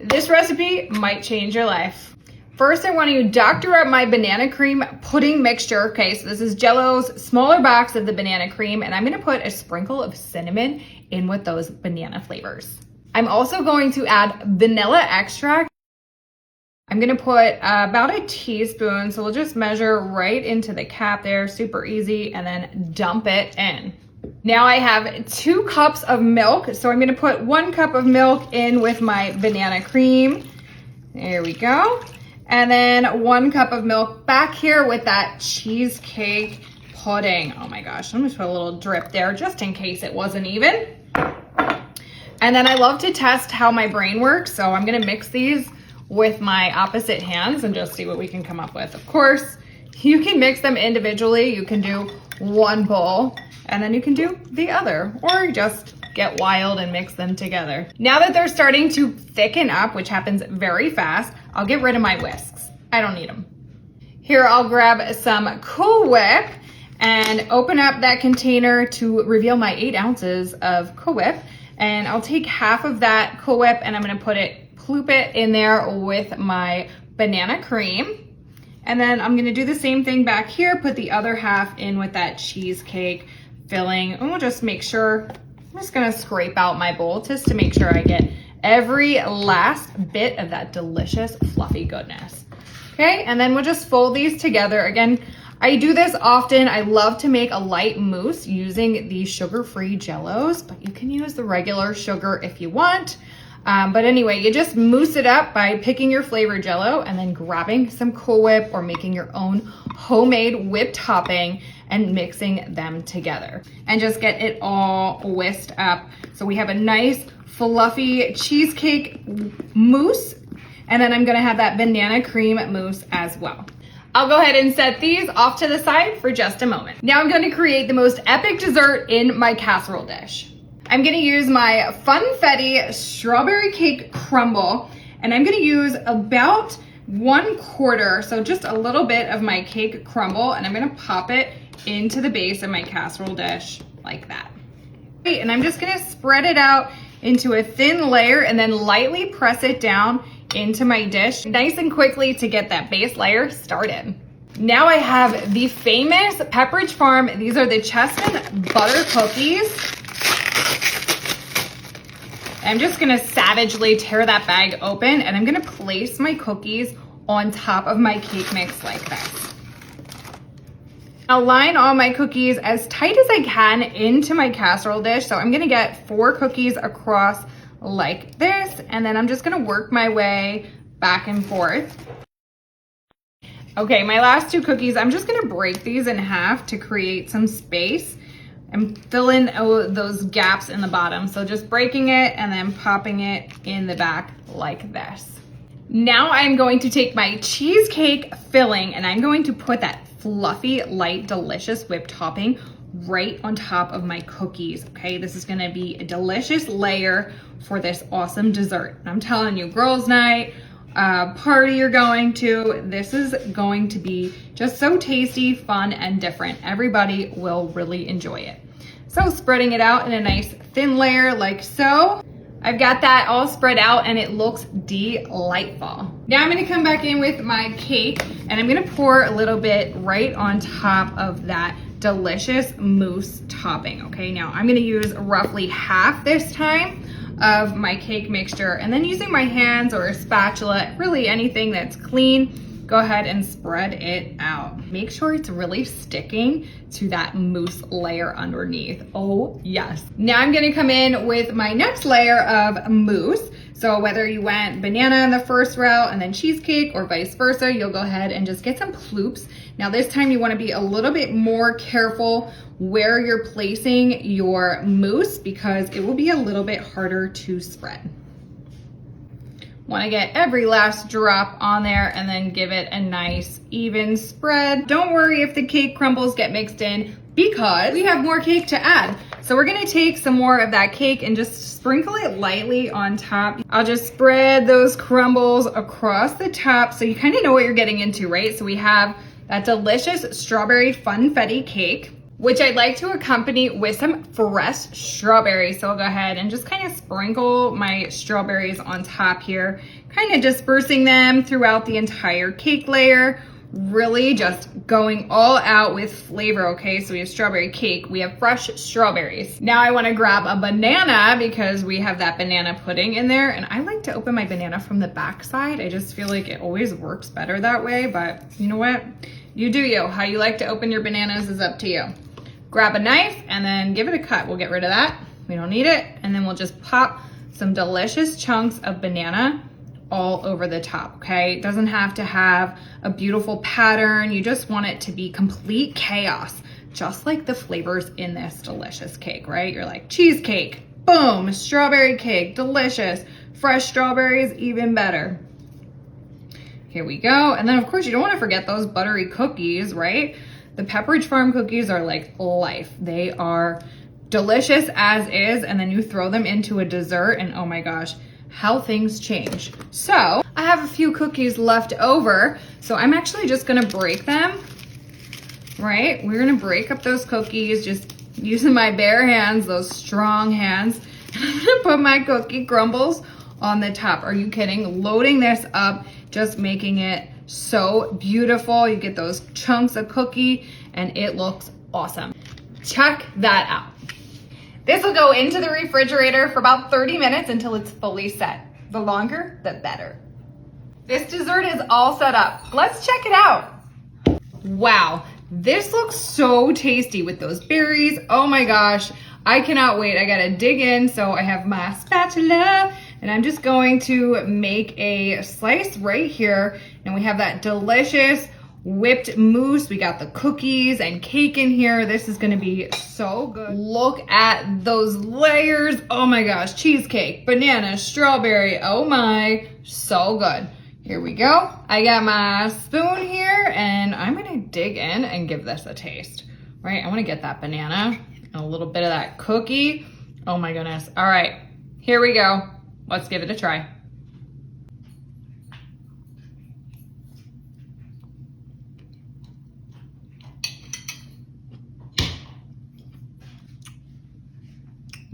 This recipe might change your life. First, I want to doctor up my banana cream pudding mixture. Okay, so this is Jell-O's smaller box of the banana cream, and I'm gonna put a sprinkle of cinnamon in with those banana flavors. I'm also going to add vanilla extract. I'm gonna put about a teaspoon, so we'll just measure right into the cap there, super easy, and then dump it in. Now I have 2 cups of milk, so I'm gonna put 1 cup of milk in with my banana cream. There we go. And then 1 cup of milk back here with that cheesecake pudding. Oh my gosh, I'm just put a little drip there just in case it wasn't even. And then I love to test how my brain works, so I'm gonna mix these with my opposite hands and just see what we can come up with. Of course, you can mix them individually. You can do 1 bowl and then you can do the other, or just get wild and mix them together. Now that they're starting to thicken up, which happens very fast, I'll get rid of my whisks. I don't need them. Here, I'll grab some Cool Whip and open up that container to reveal my 8 ounces of Cool Whip. And I'll take half of that Cool Whip and I'm gonna ploop it in there with my banana cream. And then I'm gonna do the same thing back here, put the other half in with that cheesecake filling. And we'll just make sure, I'm just gonna scrape out my bowl just to make sure I get every last bit of that delicious fluffy goodness. Okay, and then we'll just fold these together. Again, I do this often. I love to make a light mousse using these sugar-free Jell-Os, but you can use the regular sugar if you want. But anyway, you just mousse it up by picking your flavored Jell-O and then grabbing some Cool Whip or making your own homemade whipped topping and mixing them together. And just get it all whisked up. So we have a nice fluffy cheesecake mousse, and then I'm gonna have that banana cream mousse as well. I'll go ahead and set these off to the side for just a moment. Now I'm gonna create the most epic dessert in my casserole dish. I'm gonna use my Funfetti strawberry cake crumble, and I'm gonna use about 1/4, so just a little bit of my cake crumble, and I'm gonna pop it into the base of my casserole dish like that. And I'm just gonna spread it out into a thin layer and then lightly press it down into my dish nice and quickly to get that base layer started. Now I have the famous Pepperidge Farm. These are the chestnut butter cookies. I'm just gonna savagely tear that bag open and I'm gonna place my cookies on top of my cake mix like this. I'll line all my cookies as tight as I can into my casserole dish. So I'm gonna get 4 cookies across like this, and then I'm just gonna work my way back and forth. Okay, my last 2 cookies, I'm just gonna break these in half to create some space and fill in those gaps in the bottom. So just breaking it and then popping it in the back like this. Now I'm going to take my cheesecake filling and I'm going to put that fluffy, light, delicious whipped topping right on top of my cookies, okay? This is gonna be a delicious layer for this awesome dessert. I'm telling you, girls' night, party you're going to, this is going to be just so tasty, fun, and different. Everybody will really enjoy it. So spreading it out in a nice thin layer like so. I've got that all spread out and it looks delightful. Now I'm gonna come back in with my cake and I'm gonna pour a little bit right on top of that delicious mousse topping, okay? Now I'm gonna use roughly half this time of my cake mixture, and then using my hands or a spatula, really anything that's clean, go ahead and spread it out. Make sure it's really sticking to that mousse layer underneath. Oh yes. Now I'm gonna come in with my next layer of mousse. So whether you went banana in the first route and then cheesecake or vice versa, you'll go ahead and just get some ploops. Now this time you wanna be a little bit more careful where you're placing your mousse because it will be a little bit harder to spread. Want to get every last drop on there and then give it a nice even spread. Don't worry if the cake crumbles get mixed in because we have more cake to add. So we're gonna take some more of that cake and just sprinkle it lightly on top. I'll just spread those crumbles across the top so you kind of know what you're getting into, right? So we have that delicious strawberry funfetti cake. which I'd like to accompany with some fresh strawberries. So I'll go ahead and just kind of sprinkle my strawberries on top here, kind of dispersing them throughout the entire cake layer. Really just going all out with flavor, okay? So we have strawberry cake, we have fresh strawberries. Now I wanna grab a banana because we have that banana pudding in there, and I like to open my banana from the back side. I just feel like it always works better that way, but you know what? You do you. How you like to open your bananas is up to you. Grab a knife and then give it a cut. We'll get rid of that. We don't need it. And then we'll just pop some delicious chunks of banana all over the top, okay? It doesn't have to have a beautiful pattern. You just want it to be complete chaos, just like the flavors in this delicious cake, right? You're like, cheesecake, boom, strawberry cake, delicious. Fresh strawberries, even better. Here we go. And then of course you don't want to forget those buttery cookies, right? The Pepperidge Farm cookies are like life. They are delicious as is, and then you throw them into a dessert and oh my gosh, how things change. So I have a few cookies left over, so I'm actually just gonna break them, right? We're gonna break up those cookies just using my bare hands, those strong hands. I'm gonna put my cookie crumbles on the top. Are you kidding? Loading this up, just making it so beautiful. You get those chunks of cookie and it looks awesome. Check that out. This will go into the refrigerator for about 30 minutes until it's fully set. The longer, the better. This dessert is all set up. Let's check it out. Wow, this looks so tasty with those berries. Oh my gosh, I cannot wait. I gotta dig in. So I have my spatula and I'm just going to make a slice right here. And we have that delicious whipped mousse. We got the cookies and cake in here. This is gonna be so good. Look at those layers. Oh my gosh, cheesecake, banana, strawberry. Oh my, so good. Here we go. I got my spoon here and I'm gonna dig in and give this a taste, right? I wanna get that banana and a little bit of that cookie. Oh my goodness. All right, here we go. Let's give it a try.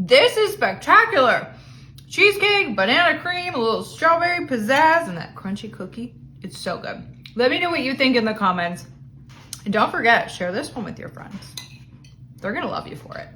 This is spectacular. Cheesecake, banana cream, a little strawberry pizzazz, and that crunchy cookie. It's so good. Let me know what you think in the comments. And don't forget, share this one with your friends. They're gonna love you for it.